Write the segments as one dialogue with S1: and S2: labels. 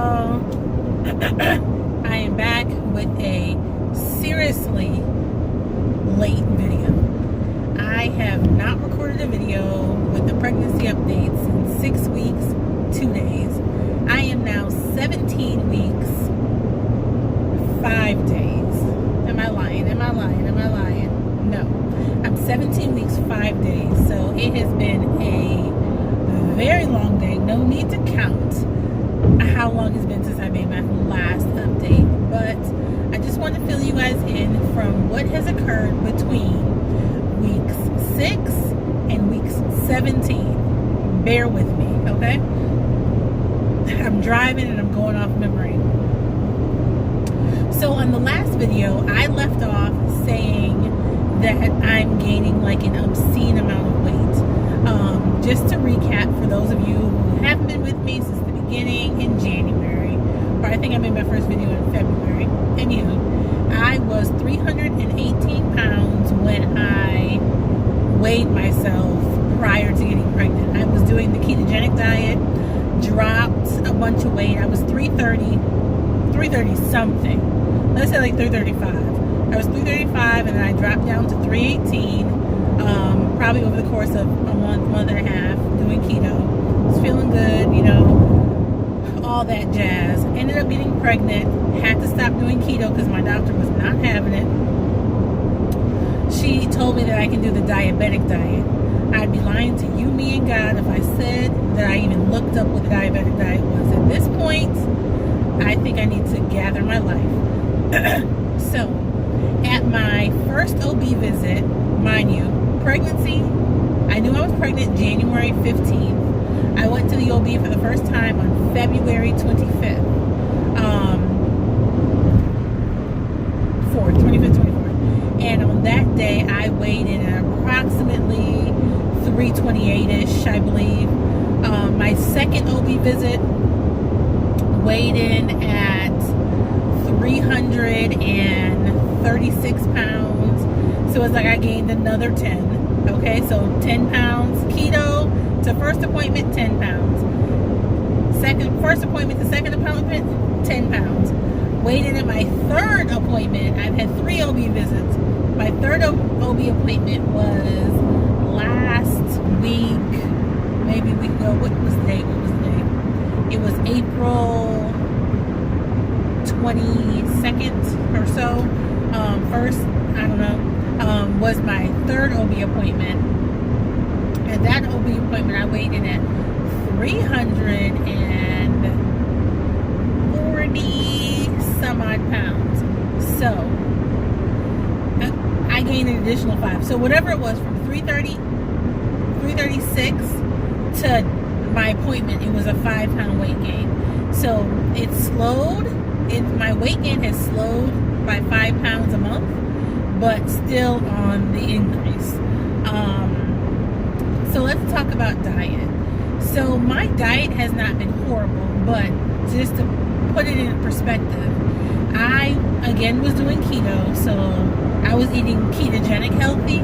S1: y'all. I am back with a seriously late video. I have not recorded a video with the pregnancy updates in 6 weeks, 2 days. I am now 17 weeks, 5 days. Am I lying? Am I lying? Am I lying? No. I'm 17 weeks, 5 days. So it has been a very long day. No need to count how long it's been since I made my last update. But I just want to fill you guys in from what has occurred between weeks 6 and weeks 17. Bear with me, okay? I'm driving and I'm going off memory. So on the last video, I left off saying that I'm gaining like an obscene amount of weight. Just to recap, for those of you who haven't been with me since the beginning in January, or I think I made my first video in February. Anywho, I was 318 pounds when I weighed myself prior to getting pregnant. I was doing the ketogenic diet, dropped a bunch of weight. I was 330 something. Let's say like 335. I was 335 and then I dropped down to 318, probably over the course of a month and a half doing keto. Was feeling good, you know, all that jazz. Ended up getting pregnant, had to stop doing keto because my doctor was not having it. She told me that I can do the diabetic diet. I'd be lying to you, me, and God if I said that I even looked up what the diabetic diet was. At this point, I think I need to gather my life. So, at my first OB visit, mind you, pregnancy, I knew I was pregnant January 15th. I went to the OB for the first time on February 25th. 25th. And on that day, I weighed in at approximately 328-ish, I believe. My second OB visit weighed in at 336 pounds. So it's like I gained another 10. Okay, so 10 pounds keto to first appointment, 10 pounds. First appointment to second appointment, 10 pounds. Weighed in at my third appointment. I've had 3 OB visits. My third OB appointment was last week, maybe a week ago. What was the date? It was April 22nd or so. First, I don't know, was my third OB appointment. At that OB appointment, I weighed in at 340 some odd pounds. So I gained an additional 5. So whatever it was, from 336 to my appointment, it was a 5-pound weight gain. So it slowed. My weight gain has slowed by 5 pounds a month, but still on the increase. So let's talk about diet. So my diet has not been horrible, but just to put it in perspective, I again was doing keto, so I was eating ketogenic healthy.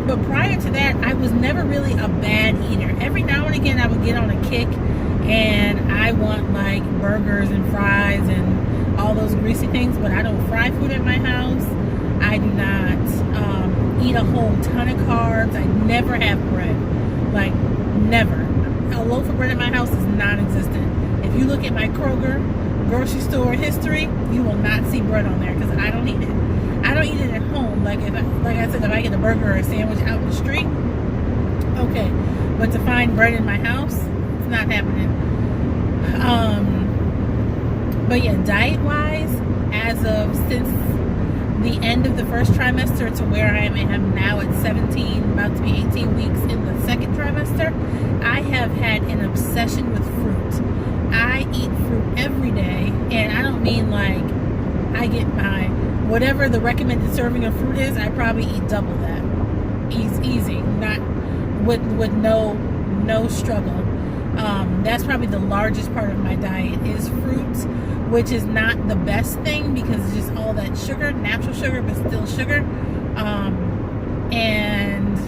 S1: But prior to that, I was never really a bad eater. Every now and again, I would get on a kick and I want like burgers and fries and all those greasy things, but I don't fry food at my house. I do not eat a whole ton of carbs. I never have bread. Like, never. A loaf of bread in my house is non-existent. If you look at my Kroger grocery store history, you will not see bread on there because I don't eat it. I don't eat it at home. Like I said, if I get a burger or a sandwich out in the street, okay. But to find bread in my house, it's not happening. But yeah, diet-wise, since the end of the first trimester to where I am now at 17, about to be 18 weeks in the second trimester, I have had an obsession with fruit. I eat fruit every day, and I don't mean like I get my whatever the recommended serving of fruit is. I probably eat double that. Easy, not with no struggle. That's probably the largest part of my diet is fruits, which is not the best thing because it's just all that sugar, natural sugar, but still sugar, and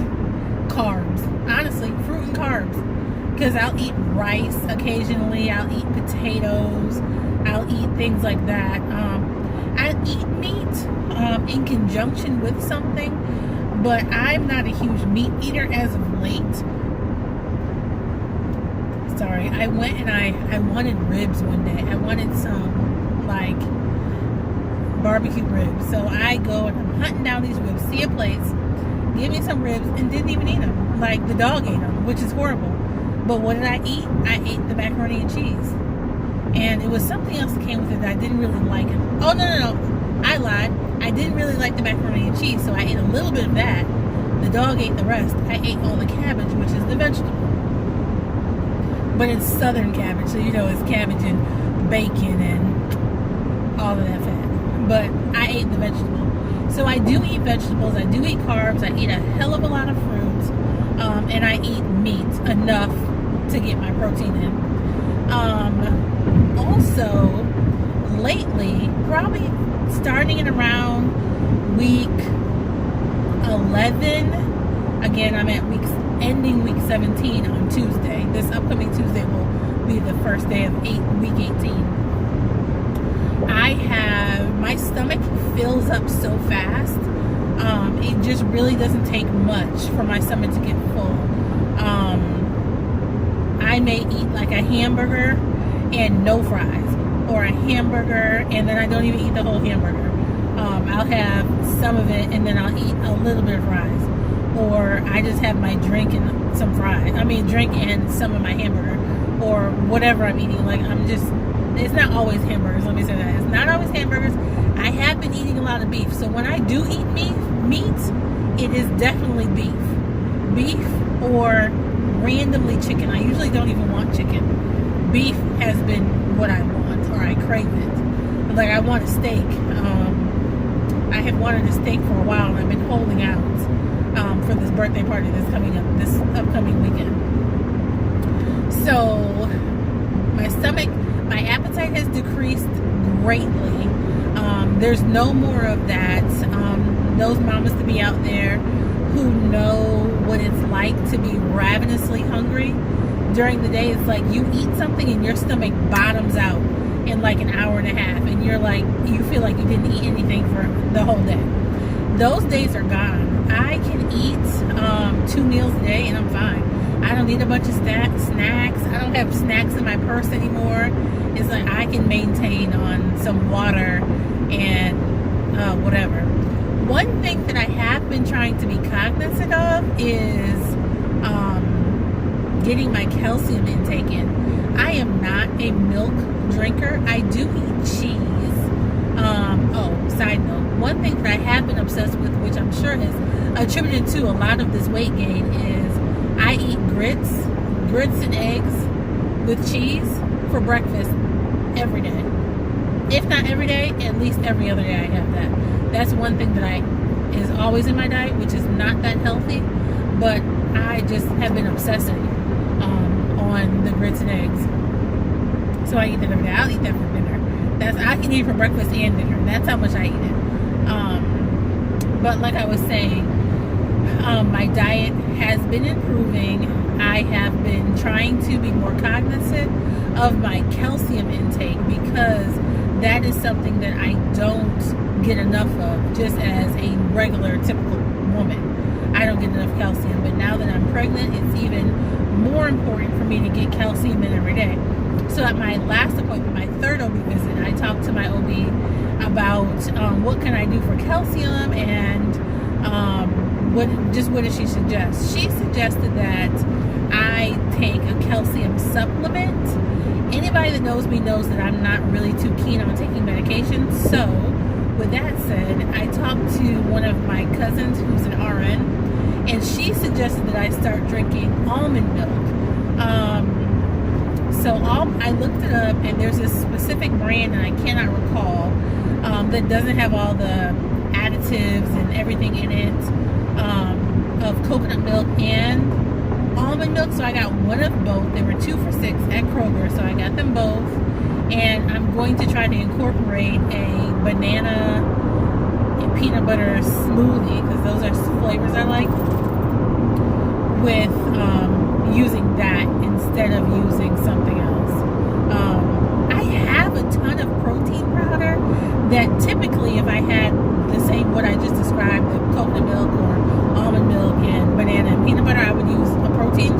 S1: carbs. Honestly, fruit and carbs. Because I'll eat rice occasionally. I'll eat potatoes. I'll eat things like that. I eat meat in conjunction with something, but I'm not a huge meat eater as of late. Sorry, I went and I wanted ribs one day. I wanted some, like, barbecue ribs. So I go and I'm hunting down these ribs, see a place, give me some ribs, and didn't even eat them. Like, the dog ate them, which is horrible. But what did I eat? I ate the macaroni and cheese. And it was something else that came with it that I didn't really like. Oh, no. I lied. I didn't really like the macaroni and cheese, so I ate a little bit of that. The dog ate the rest. I ate all the cabbage, which is the vegetable. But it's southern cabbage, so it's cabbage and bacon and all of that fat. But I ate the vegetable. So I do eat vegetables, I do eat carbs, I eat a hell of a lot of fruits, and I eat meat enough to get my protein in. Also, lately, probably starting in around week 11, again, I'm at ending week 17 on Tuesday. This upcoming Tuesday will be the first day of week 18. My stomach fills up so fast. It just really doesn't take much for my stomach to get full. I may eat like a hamburger and no fries, or a hamburger and then I don't even eat the whole hamburger. I'll have some of it and then I'll eat a little bit of fries, or I just have my drink and some fries. Drink and some of my hamburger, or whatever I'm eating. Like, it's not always hamburgers. Let me say that. It's not always hamburgers. I have been eating a lot of beef. So when I do eat meat, it is definitely beef. Beef or randomly chicken. I usually don't even want chicken. Beef has been what I want, or I crave it. Like, I want a steak. I have wanted a steak for a while, and I've been holding out for this birthday party that's coming up this upcoming weekend. So my appetite has decreased greatly. There's no more of that. Those mamas to be out there who know what it's like to be ravenously hungry during the day. It's like you eat something and your stomach bottoms out in like an hour and a half, and you feel like you didn't eat anything for the whole day. Those days are gone. I can eat 2 meals a day and I'm fine. I don't need a bunch of snacks. I don't have snacks in my purse anymore. It's like I can maintain on some water and whatever. One thing that I have been trying to be cognizant of is getting my calcium intake in. I am not a milk drinker. I do eat cheese. Side note, one thing that I have been obsessed with, which I'm sure is attributed to a lot of this weight gain, is I eat grits and eggs with cheese for breakfast every day. If not every day, at least every other day I have that. That's one thing that is always in my diet, which is not that healthy, but I just have been obsessing on the grits and eggs. So I eat that every day. I'll eat that for dinner. I can eat it for breakfast and dinner. That's how much I eat it. But like I was saying, my diet has been improving. I have been trying to be more cognizant of my calcium intake, because that is something that I don't get enough of just as a regular, typical woman. I don't get enough calcium, but now that I'm pregnant, it's even more important for me to get calcium in every day. So at my last appointment, my third OB visit, I talked to my OB about what can I do for calcium, and what did she suggest? She suggested that I take a calcium supplement. Anybody that knows me knows that I'm not really too keen on taking medication. So with that said, I talked to one of my cousins who's an RN, and she suggested that I start drinking almond milk. So I looked it up, and there's this specific brand, and I cannot recall, that doesn't have all the additives and everything in it, of coconut milk and almond milk. So I got one of both. They were 2 for $6 at Kroger, so I got them both. And I'm going to try to incorporate a banana and peanut butter smoothie, because those are flavors I like, with using that instead of using something else. I have a ton of I had the same, what I just described, the coconut milk or almond milk and banana and peanut butter, I would use a protein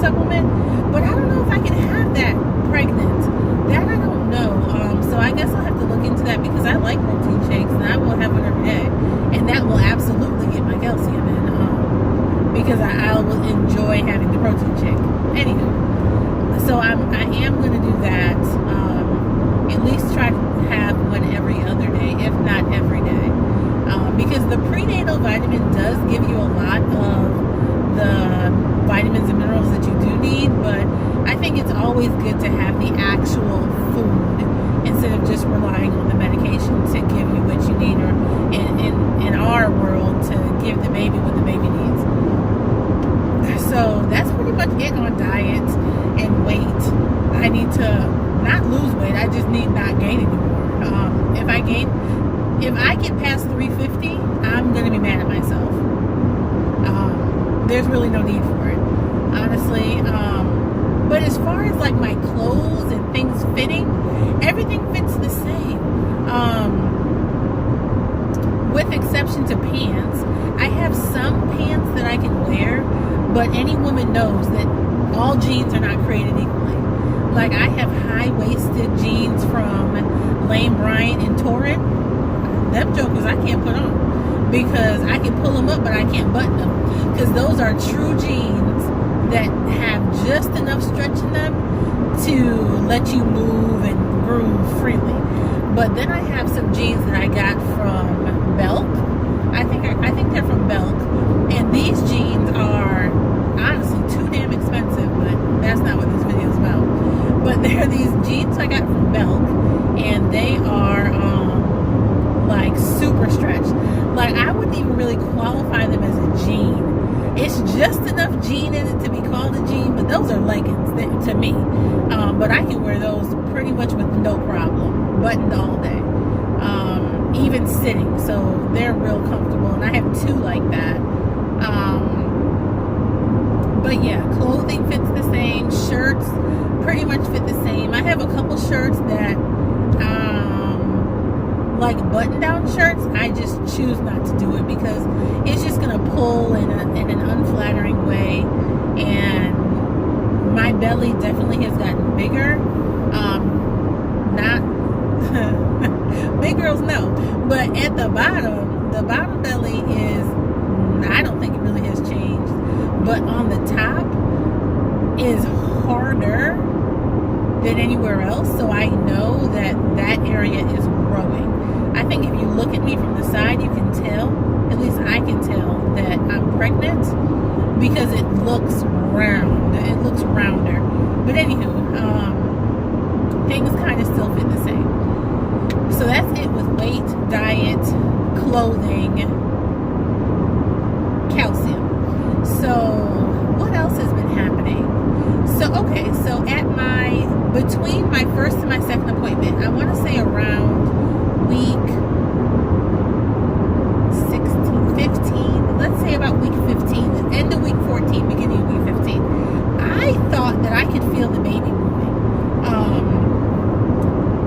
S1: supplement. But I don't know if I can have that pregnant. That I don't know. So I guess I'll have to look into that, because I like protein shakes and I will have one every day. And that will absolutely get my calcium in, because I will enjoy having the protein shake. Anywho, so I am going to do that. At least try to have one every other day, if not every day. Because the prenatal vitamin does give you a lot of the vitamins and minerals that you do need, but I think it's always good to have the actual food instead of just relying on the medication to give you what you need, or in our world, to give the baby what the baby needs. So that's pretty much it on diet and weight. I need to not lose weight, I just need not gain anymore. If I get past 350, I'm going to be mad at myself. There's really no need for it, honestly. But as far as like my clothes and things fitting, everything fits the same. With exception to pants. I have some pants that I can wear, but any woman knows that all jeans are not created equally. Like, I have high-waisted jeans from Lane Bryant and Torrid. Them jokers I can't put on, because I can pull them up, but I can't button them. Because those are true jeans that have just enough stretch in them to let you move and groove freely. But then I have some jeans that I got from Belk. I think they're from Belk. And these jeans are honestly too damn expensive, but that's not what this video is about. But they're these jeans I got from Belk, and they are like super stretched. Like, I wouldn't even really qualify them as a jean. It's just enough jean in it to be called a jean, but those are leggings to me. But I can wear those pretty much with no problem, buttoned all day, even sitting. So they're real comfortable, and I have two like that. But yeah, clothing fits the same. Shirts pretty much fit the same. I have a couple shirts that, like button-down shirts, I just choose not to do it, because it's just going to pull in an unflattering way, and my belly definitely has gotten bigger. Not big girls, no, but at the bottom belly is, I don't think it really has changed, but on the top is harder than anywhere else, so I know that area is growing. I think if you look at me from the side, you can tell, at least I can tell, that I'm pregnant, because it looks round. It looks rounder. But anywho, things kind of still fit the same. So that's it with weight, diet, clothing, calcium. So what else has been happening? So, okay, so between my first and my second appointment, I want to say around week 16, 15, let's say about week 15, the end of week 14, beginning of week 15, I thought that I could feel the baby moving.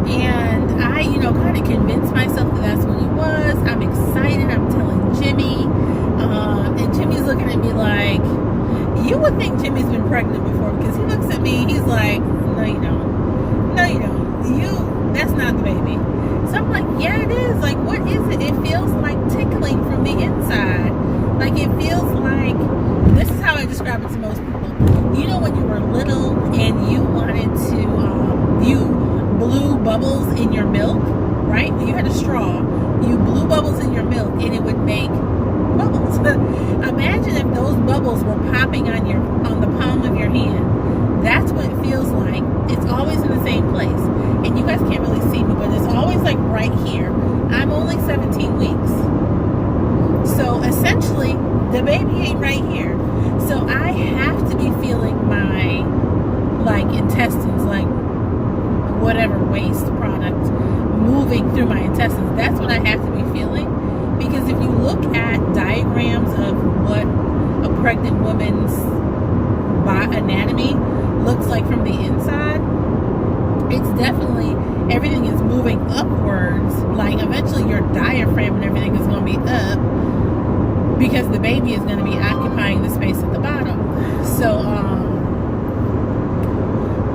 S1: And I, kind of convinced myself that that's what it was. I'm excited. I'm telling Jimmy. And Jimmy's looking at me like, you would think Jimmy's been pregnant before, because he looks at me, he's like, no, you don't. No, you don't. That's not the baby. So I'm like, yeah, it is. Like, what is it? It feels like tickling from the inside. Like, it feels like, this is how I describe it to most people. You know, when you were little and you wanted to, you blew bubbles in your milk, right? You had a straw. You blew bubbles in your milk, and it would make bubbles. Imagine if those bubbles were popping on the palm of your hand. That's what it feels like. It's always in the same place. And you guys can't really see me, but it's always like right here. I'm only 17 weeks. So essentially, the baby ain't right here. So I have to be feeling my, intestines, whatever waste product moving through my intestines. That's what I have to be feeling. Because if you look at diagrams of what a pregnant woman's anatomy looks like from the inside, it's definitely, everything is moving moving upwards, like eventually your diaphragm and everything is going to be up because the baby is going to be occupying the space at the bottom. So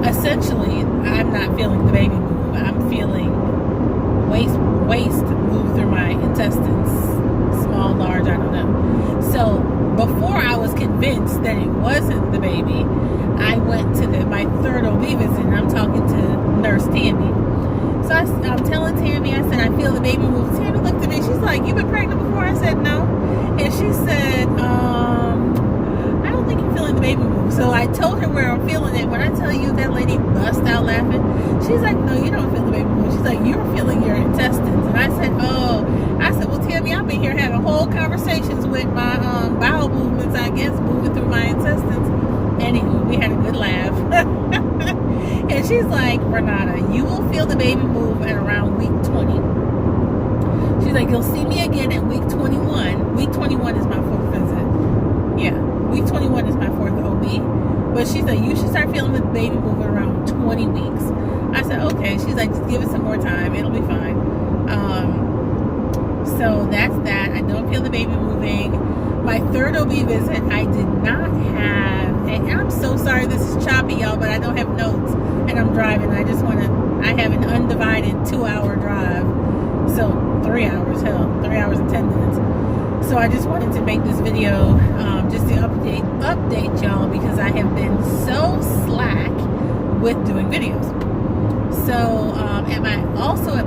S1: essentially I'm not feeling the baby move. I'm feeling waste move through my intestines, small, large, I don't know. So before I was convinced that it wasn't the baby, I went to my third OB visit, and I'm talking to Nurse Tammy. So I'm telling Tammy, I said, I feel the baby move. Tammy looked at me, she's like, you've been pregnant before? I said, no. And she said, I don't think you're feeling the baby move. So I told her where I'm feeling it. When I tell you that lady bust out laughing, she's like, no, you don't feel the baby move. She's like, you're feeling your intestines. And I said, well, Tammy, I've been here having whole conversations with my bowel movements, I guess, moving through my intestines. Anywho, we had a good laugh. And she's like, Renata, you will feel the baby move at around week 20. She's like, you'll see me again at week 21. Week 21 is my fourth visit. Yeah, week 21 is my fourth OB. But she's like, you should start feeling the baby move at around 20 weeks. I said, okay. She's like, just give it some more time. It'll be fine. So that's that. I don't feel the baby moving. My third OB visit, I did not have, and I'm so sorry this is choppy, y'all, but I don't have notes, and I'm driving. I have an undivided 2-hour drive. So 3 hours, 3 hours and 10 minutes. So I just wanted to make this video just to update y'all, because I have been so slack with doing videos. So at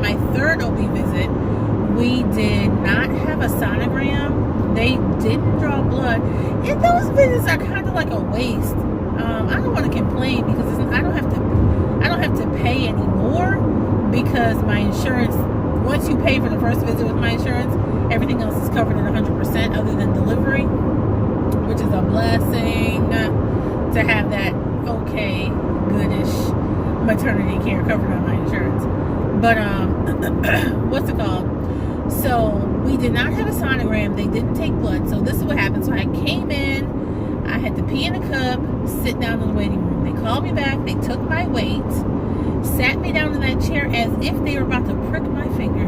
S1: my third OB visit, we did not have a sonogram. They didn't draw blood, and those visits are kind of like a waste. I don't want to complain because I don't have to pay anymore, because my insurance, once you pay for the first visit with my insurance, everything else is covered at 100% other than delivery, which is a blessing to have that okay, goodish maternity care covered on my insurance. But what's it called? So we did not have a sonogram. They didn't take blood. So this is what happened. So I came in, I had to pee in a cup, sit down in the waiting room. They called me back. They took my weight, sat me down in that chair as if they were about to prick my finger.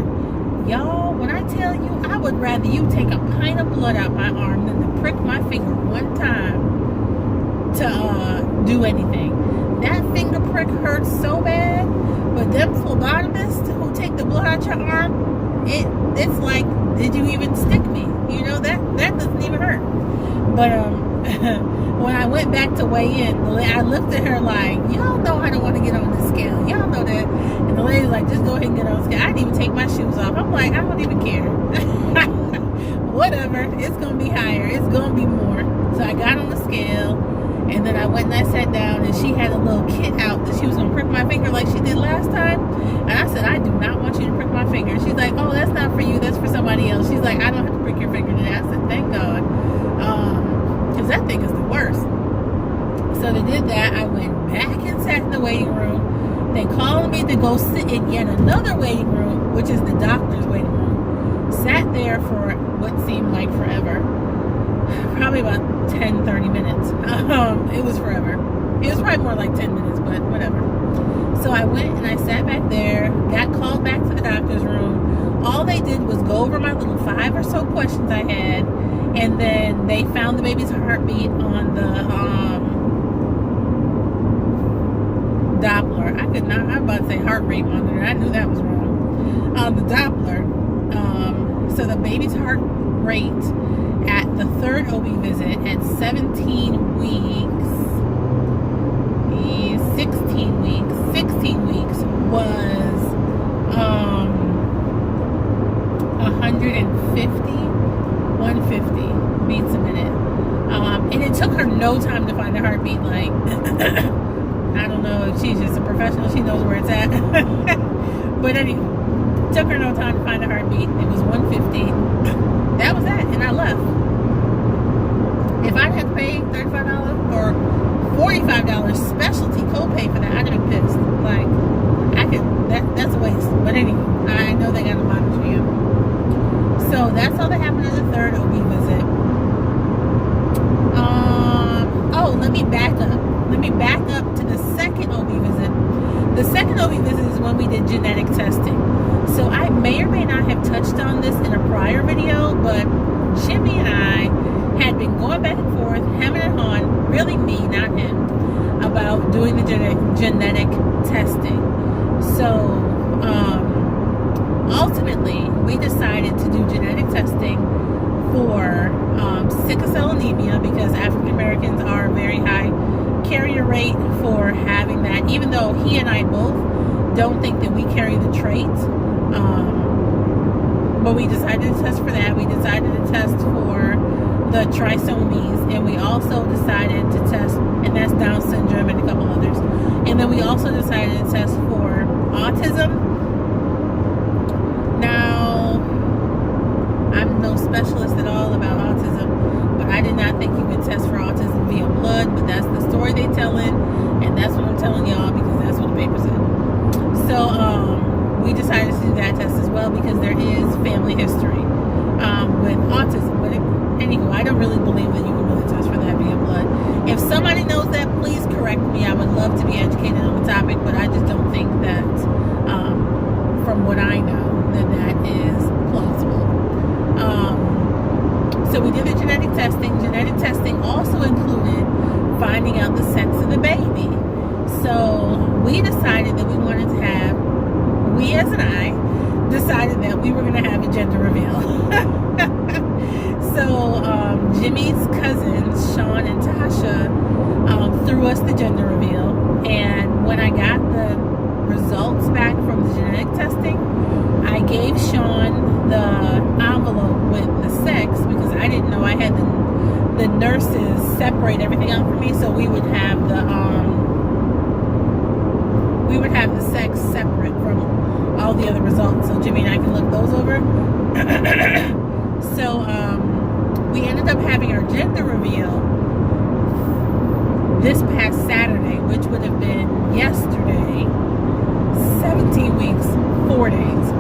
S1: Y'all, when I tell you, I would rather you take a pint of blood out my arm than to prick my finger one time to do anything. That finger prick hurts so bad, but them phlebotomists who take the blood out your arm, it's like, did you even stick me? You know, that doesn't even hurt. But when I went back to weigh in, I looked at her like, y'all know I don't want to get on the scale. Y'all know that. And the lady's like, just go ahead and get on the scale. I didn't even take my shoes off. I'm like, I don't even care. Whatever. It's going to be higher. It's going to be more. So I got on the scale, and then I went and I sat down, and she had a little kit out that she was going to prick my finger like she did last time. And I said, I do not want you to prick my finger. She's like, oh, that's not for you. That's for somebody else. She's like, I don't have to prick your finger today. I said, thank God. Because that thing is the worst. So they did that. I went back and sat in the waiting room. They called me to go sit in yet another waiting room, which is the doctor's waiting room. Sat there for what seemed like forever. Probably about 10-30 minutes. It was forever. It was probably more like 10 minutes, but whatever. So I went and I sat back there, got called back to the doctor's room. All they did was go over my little 5 or so questions I had, and then they found the baby's heartbeat on the Doppler. I'm about to say heart rate monitor. I knew that was wrong. The Doppler. So the baby's heart rate at the third OB visit at 17 weeks, 16 weeks was 150 beats a minute. And it took her no time to find the heartbeat. Like, I don't know if she's just a professional, she knows where it's at. But anyway, it took her no time to find the heartbeat. It was 150. That was that, and I left. If I had to pay $35 or $45 specialty copay for that, I'd have been pissed. Like, that's a waste. But anyway, I know they got to monitor you. So that's all that happened in the third OB visit. Let me back up to the second OB visit. The The second OB visit is when we did genetic testing. So I may or may not have touched on this in a prior video, but Jimmy and I had been going back and forth, hemming and hawing, really me, not him, about doing the genetic testing. So ultimately, we decided to do genetic testing for sickle cell anemia because African Americans are a very high carrier rate for having that, even though he and I both don't think that we carry the trait. But we decided to test for that. We decided to test for the trisomies, and we also decided to test, and that's Down syndrome and a couple others. And then we also decided to test for autism. Now, I'm no specialist at all about autism, but I did not think you could test for autism via blood, but that's the story they telling, and that's what I'm telling y'all because that's what the paper said. So, we decided to do that test as well because there is family history with autism. But anywho, I don't really believe that you can really test for that via blood. If somebody knows that, please correct me. I would love to be educated on the topic, but I just don't think that, from what I know, that is plausible. So we did the genetic testing. Genetic testing also included finding out the sex of the baby. So we decided that we wanted to have, we as an I, decided that we were going to have a gender reveal. So Jimmy's cousins, Sean and Tasha, threw us the gender reveal. And when I got the results back from the genetic testing, I gave Sean the envelope with the sex because I didn't know. I had the nurses separate everything out for me, so we would have the sex separate from all the other results, so Jimmy and I can look those over. So we ended up having our gender reveal this past Saturday, which would have been yesterday. 17 weeks, 4 days.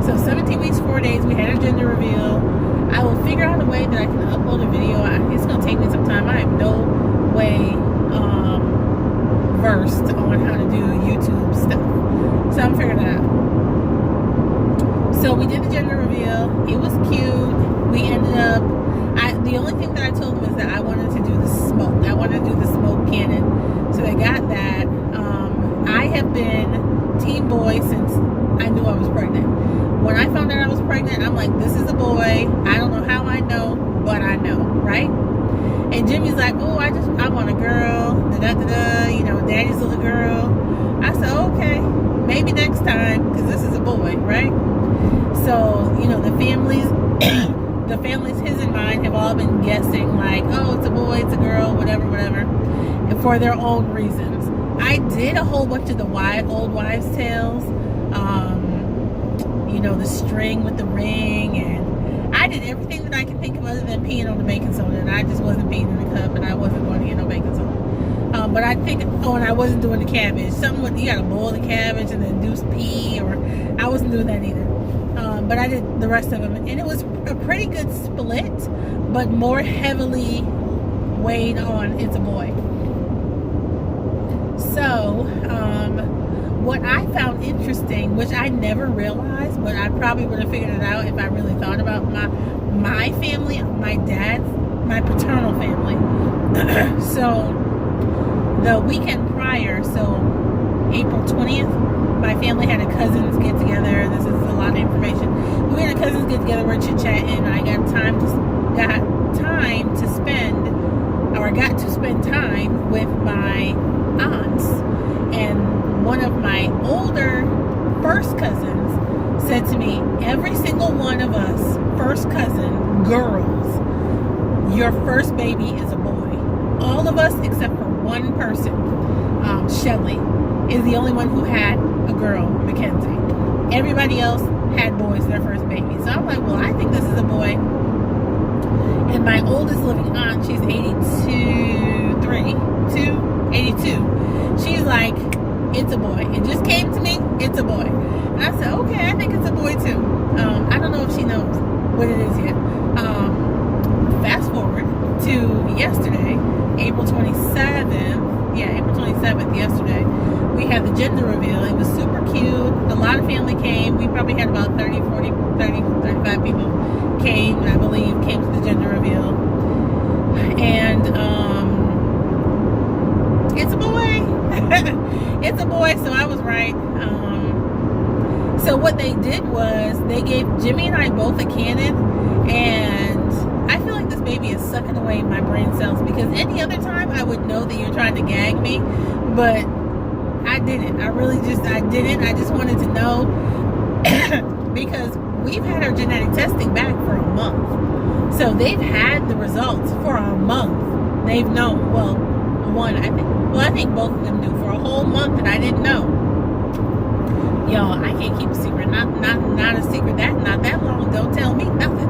S1: So 17 weeks, 4 days, we had our gender reveal. I will figure out a way that I can upload a video. It's going to take me some time. I am no way versed on how to do YouTube stuff. So I'm figuring it out. So we did the gender reveal. It was cute. We ended up, the only thing that I told them is that I wanted to do the smoke. I wanted to do the smoke cannon. So they got that. I have been team boy since I knew I was pregnant. When I found out I was pregnant, I'm like, this is a boy. I don't know how I know, but I know, right? And Jimmy's like, oh, I want a girl, daddy's little girl. I said, okay, maybe next time, because this is a boy, right? So, the families, his and mine, have all been guessing, like, oh, it's a boy, it's a girl, whatever, and for their own reasons. I did a whole bunch of the old wives' tales, the string with the ring, and I did everything that I can think of other than peeing on the baking soda, and I just wasn't peeing in the cup, and I wasn't going to get no baking soda. But I think, and I wasn't doing the cabbage. Something with, you got to boil the cabbage and then do pea, or I wasn't doing that either. But I did the rest of them, and it was a pretty good split, but more heavily weighed on it's a boy. So, what I found interesting, which I never realized, but I probably would have figured it out if I really thought about my family, my paternal family. So, the weekend prior, so April 20th, my family had a cousins get together. This is a lot of information. We had a cousins get together, we're chit-chatting, and I got to spend time with my aunts. And one of my older first cousins said to me, every single one of us, first cousin, girls, your first baby is a boy. All of us except for one person, Shelly, is the only one who had a girl, Mackenzie. Everybody else had boys, their first baby. So I'm like, well, I think this is a boy. And my oldest living aunt, she's 82. She's like, it's a boy. It just came to me, it's a boy. And I said, okay, I think it's a boy too. I don't know if she knows what it is yet. Fast forward to yesterday, April 27th. April 27th, yesterday, we had the gender reveal. It was super cute. A lot of family came. We probably had about 30, 40, 30, 35 people came, I believe, came to the gender reveal. And it's a boy. It's a boy, so I was right. So what they did was they gave Jimmy and I both a Canon, and I feel like this baby is sucking away my brain cells, because any other time I would know that you're trying to gag me, but I didn't. I didn't. I just wanted to know because we've had our genetic testing back for a month. So they've had the results for a month. They've known. Well, I think both of them knew for a whole month, and I didn't know. Y'all, I can't keep a secret. Not a secret not that long. Don't tell me nothing.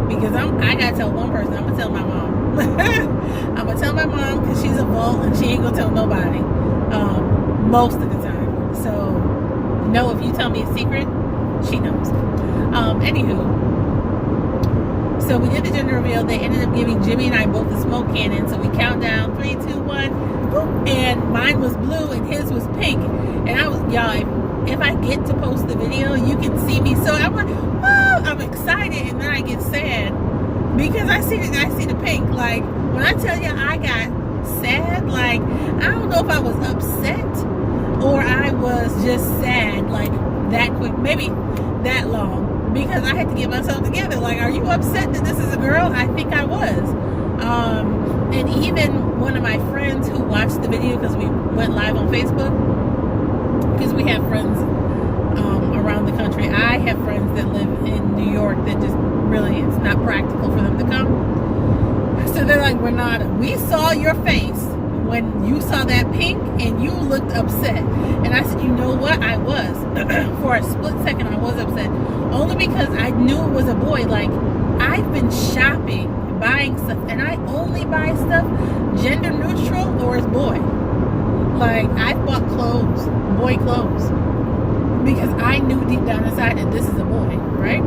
S1: Because I gotta tell one person. I'm gonna tell my mom. I'm gonna tell my mom, because she's a vault and she ain't gonna tell nobody. Most of the time. So no, if you tell me a secret, she knows. Anywho, so we did the gender reveal. They ended up giving Jimmy and I both the smoke cannon. So we count down 3, 2, 1, boop, and mine was blue and his was pink. And I was, y'all, if I get to post the video, you can see me. So I'm like, oh, I'm excited, and then I get sad because I see the pink. Like, when I tell you I got sad, like, I don't know if I was upset or I was just sad, like that quick, maybe that long, because I had to get myself together. Like, are you upset that this is a girl? I think I was. And even one of my friends who watched the video, because we went live on Facebook, because we have friends around the country. I have friends that live in New York that just really, it's not practical for them to come. So they're like, Renata, we saw your face when you saw that pink and you looked upset. And I said, you know what? I was. For a split second, I was upset. Only because I knew it was a boy. Like, I've been shopping, buying stuff, and I only buy stuff gender neutral or as boy. Like, I bought clothes, boy clothes, because I knew deep down inside that this is a boy, right?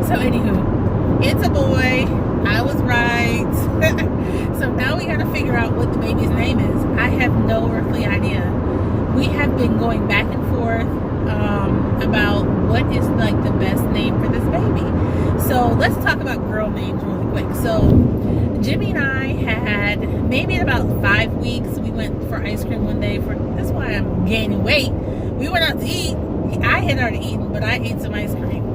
S1: So anywho, it's a boy. I was right. So now we got to figure out what the baby's name is. I have no earthly idea. We have been going back and forth about what is like the best name for this baby. So let's talk about girl names really quick. So Jimmy and I had, maybe in about 5 weeks, we went for ice cream one day. That's why I'm gaining weight. We went out to eat. I had already eaten, but I ate some ice cream.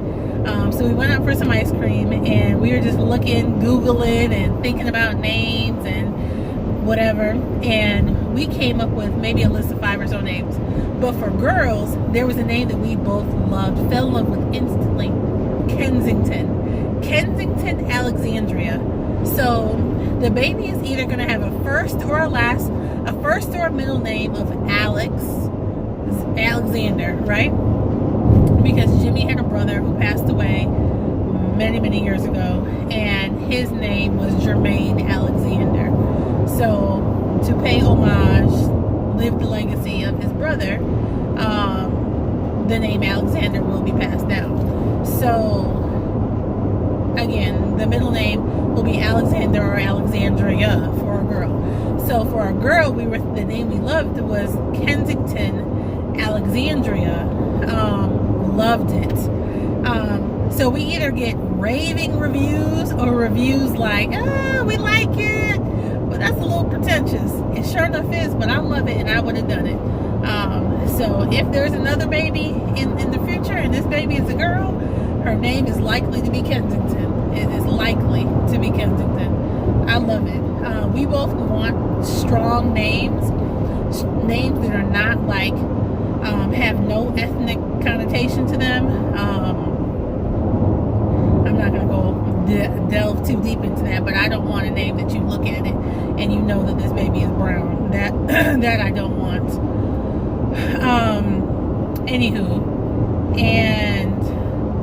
S1: So we went out for some ice cream, and we were just looking, Googling, and thinking about names and whatever. And we came up with maybe a list of 5 or so names. But for girls, there was a name that we both loved, fell in love with instantly. Kensington Alexandria. So the baby is either going to have a first or a middle name of Alexander, right? Because Jimmy had a brother who passed away many, many years ago, and his name was Jermaine Alexander. So to pay homage, live the legacy of his brother, the name Alexander will be passed down. So again, the middle name will be Alexander or Alexandria for a girl. So for a girl, the name we loved was Kensington Alexandria. Loved it. So we either get raving reviews or reviews like, we like it, but that's a little pretentious. It sure enough is, but I love it and I would have done it. So if there's another baby in the future and this baby is a girl, her name is likely to be Kensington. It is likely to be Kensington. I love it. We both want strong names that are not like, have no ethnic connotation to them. I'm not going to go delve too deep into that, but I don't want a name that you look at it and you know that this baby is brown. That I don't want. Anywho, and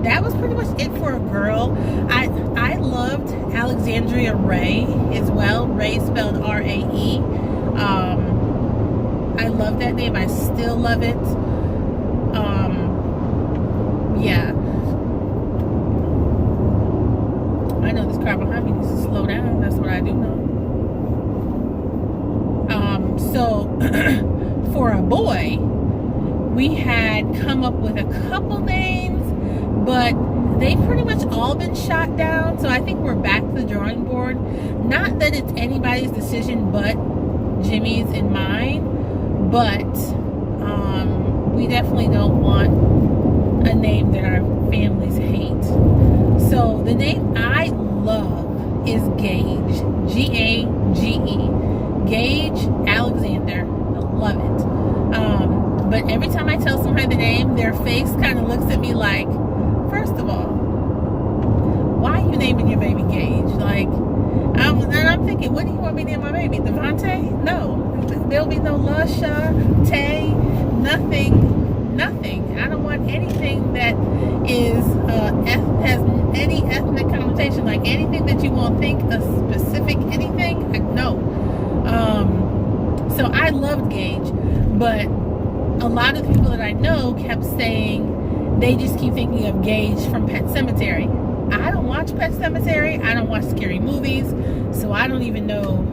S1: that was pretty much it for a girl. I loved Alexandria Ray as well. Ray spelled R-A-E. I love that name. I still love it. Yeah. I know this car behind me needs to slow down. That's what I do know. So for a boy, we had come up with a couple names, but they've pretty much all been shot down. So I think we're back to the drawing board. Not that it's anybody's decision but Jimmy's and mine, but we definitely don't want a name that our families hate. So the name I love is Gage. G-A-G-E. Gage Alexander. I love it. But every time I tell somebody the name, their face kind of looks at me like, first of all, why are you naming your baby Gage? Like, and I'm thinking, what do you want me to name my baby? Devontae? No. There'll be no Lasha, Tay, nothing. I don't want anything that is has any ethnic connotation, like anything that you won't think a specific anything. No. So I loved Gage, but a lot of the people that I know kept saying they just keep thinking of Gage from Pet Sematary. I don't watch Pet Sematary. I don't watch scary movies, so I don't even know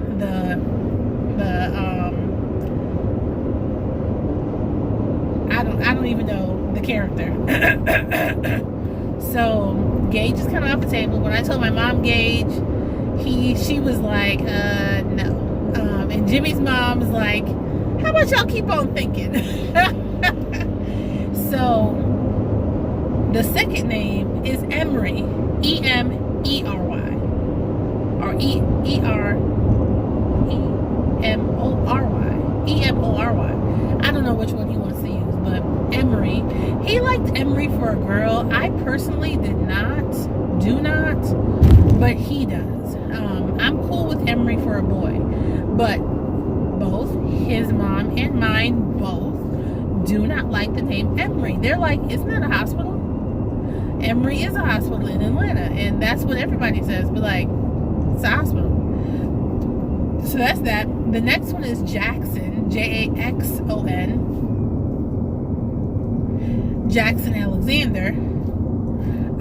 S1: I don't even know the character. So Gage is kind of off the table. When I told my mom Gage, she was like, no. And Jimmy's mom was like, how about y'all keep on thinking? So the second name is Emery, E-M-E-R-Y, or E-R-E-M-O-R-Y. I don't know which one he wants to use, but Emery. He liked Emery for a girl. I personally do not, but he does. I'm cool with Emery for a boy, but both his mom and mine both do not like the name Emory. They're like, isn't that a hospital? Emory is a hospital in Atlanta, and that's what everybody says, but like, it's a hospital. So that's that. The next one is Jackson, Jaxon. Jackson Alexander.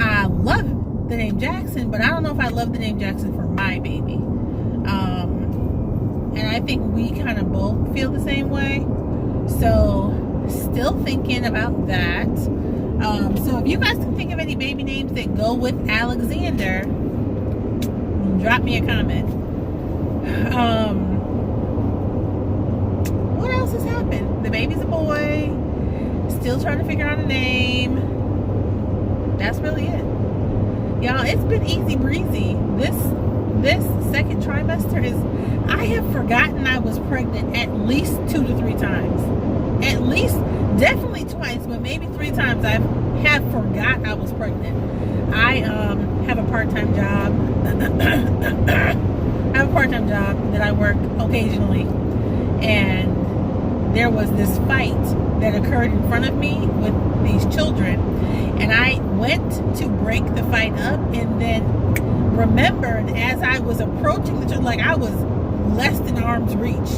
S1: I love the name Jackson, but I don't know if I love the name Jackson for my baby. And I think we kind of both feel the same way. So still thinking about that. So if you guys can think of any baby names that go with Alexander, drop me a comment. What else has happened? The baby's a boy. Still trying to figure out a name. That's really it. Y'all, it's been easy breezy. This second trimester is, I have forgotten I was pregnant at least 2 to 3 times. At least, definitely twice, but maybe 3 times I have forgot I was pregnant. I have a part-time job. I have a part-time job that I work occasionally, and there was this fight that occurred in front of me with these children, and I went to break the fight up, and then remembered as I was approaching the children, like I was less than arm's reach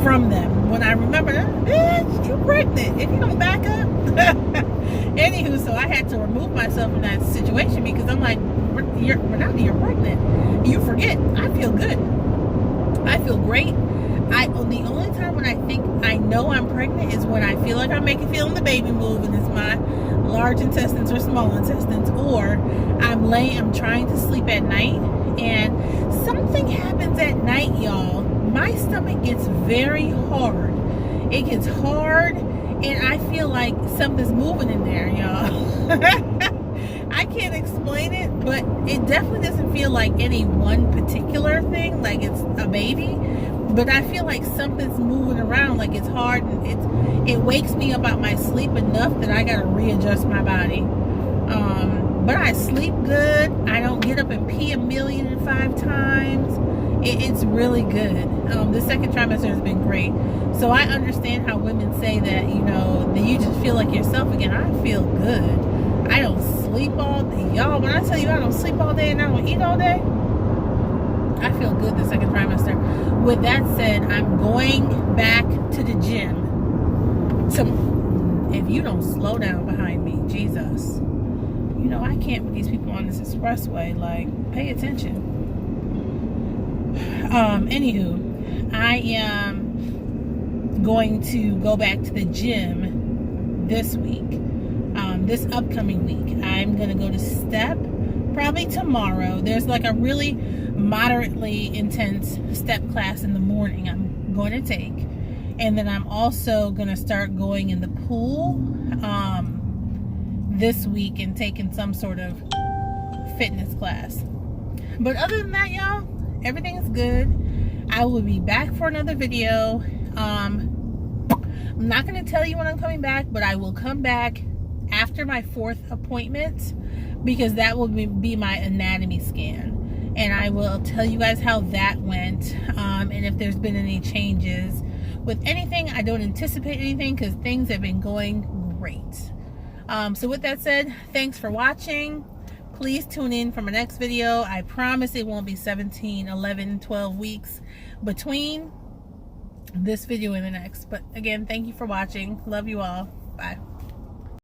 S1: from them, when I remembered, bitch, you're pregnant if you don't back up. Anywho, so I had to remove myself from that situation, because I'm like, Renata, you're pregnant. You forget. I feel good. I feel great. The only time when I think I know I'm pregnant is when I feel like I'm feeling the baby move, and it's my large intestines or small intestines, or I'm trying to sleep at night, and something happens at night, y'all. My stomach gets very hard. It gets hard, and I feel like something's moving in there, y'all. I can't explain it, but it definitely doesn't feel like any one particular thing, like it's a baby. But I feel like something's moving around, like it's hard, and it wakes me up out my sleep enough that I gotta readjust my body. But I sleep good. I don't get up and pee 1,000,005 times. It's really good. The second trimester has been great. So I understand how women say that, that you just feel like yourself again. I feel good. I don't sleep all day. Y'all, when I tell you I don't sleep all day and I don't eat all day, I feel good the second trimester. With that said, I'm going back to the gym. If you don't slow down behind me, Jesus. I can't with these people on this expressway. Like, pay attention. Anywho, I am going to go back to the gym this week. This upcoming week, I'm going to go to step probably tomorrow. There's like a really moderately intense step class in the morning I'm going to take. And then I'm also going to start going in the pool this week and taking some sort of fitness class. But other than that, y'all, everything is good. I will be back for another video. I'm not going to tell you when I'm coming back, but I will come back after my 4th appointment, because that will be my anatomy scan, and I will tell you guys how that went, and if there's been any changes with anything. I don't anticipate anything because things have been going great. So with that said, thanks for watching. Please tune in for my next video. I promise it won't be 17, 11, 12 weeks between this video and the next. But again, thank you for watching. Love you all. Bye.